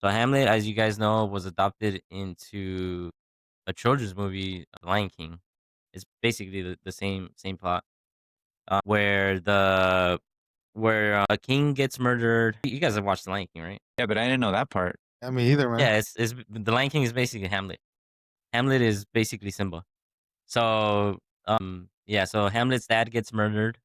So Hamlet, as you guys know, was adopted into a children's movie, The Lion King. It's basically the same plot, where a king gets murdered. You guys have watched The Lion King, right? Yeah, but I didn't know that part. Yeah, me either, man. Yeah, it's The Lion King is basically Hamlet. Hamlet is basically Simba. So, yeah, so Hamlet's dad gets murdered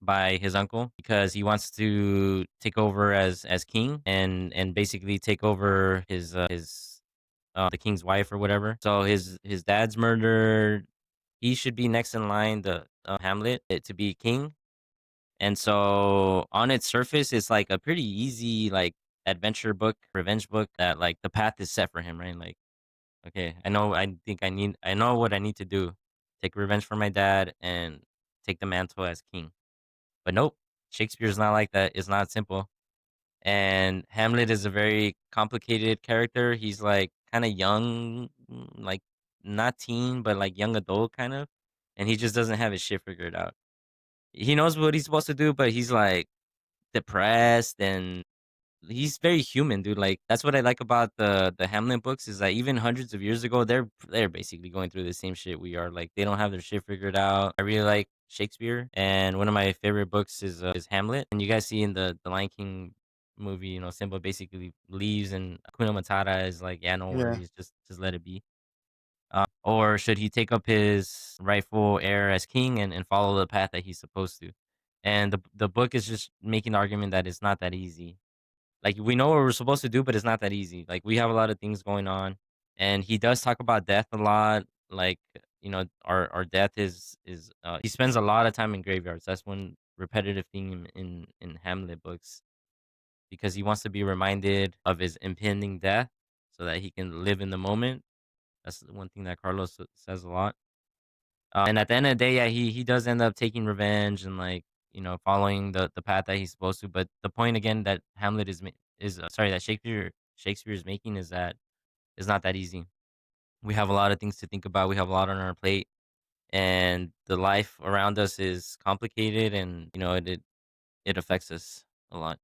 by his uncle because he wants to take over as king and basically take over his the king's wife or whatever. So his dad's murdered. He should be next in line, the Hamlet, to be king. And so on its surface, it's like a pretty easy like adventure book, revenge book that like the path is set for him, right? Like, okay, I know what I need to do. Take revenge for my dad and take the mantle as king. But nope, Shakespeare's not like that. It's not simple. And Hamlet is a very complicated character. He's like kind of young, like not teen, but like young adult kind of. And he just doesn't have his shit figured out. He knows what he's supposed to do, but he's like depressed and he's very human, dude. Like that's what I like about the Hamlet books is that even hundreds of years ago, they're basically going through the same shit we are. Like they don't have their shit figured out. I really like Shakespeare, and one of my favorite books is Hamlet. And you guys see in the Lion King movie, Simba basically leaves, and Hakuna Matata is like, yeah, no Yeah. worries, just let it be. Or should he take up his rightful heir as king and follow the path that he's supposed to? And the book is just making the argument that it's not that easy. Like, we know what we're supposed to do, but it's not that easy. Like, we have a lot of things going on, and he does talk about death a lot. Like, our death is he spends a lot of time in graveyards. That's one repetitive theme in Hamlet books because he wants to be reminded of his impending death so that he can live in the moment. That's the one thing that Carlos says a lot. And at the end of the day, yeah, he does end up taking revenge and like following the path that he's supposed to. But the point again that Hamlet is sorry that Shakespeare is making is that it's not that easy. We have a lot of things to think about. We have a lot on our plate, and the life around us is complicated, and it affects us a lot.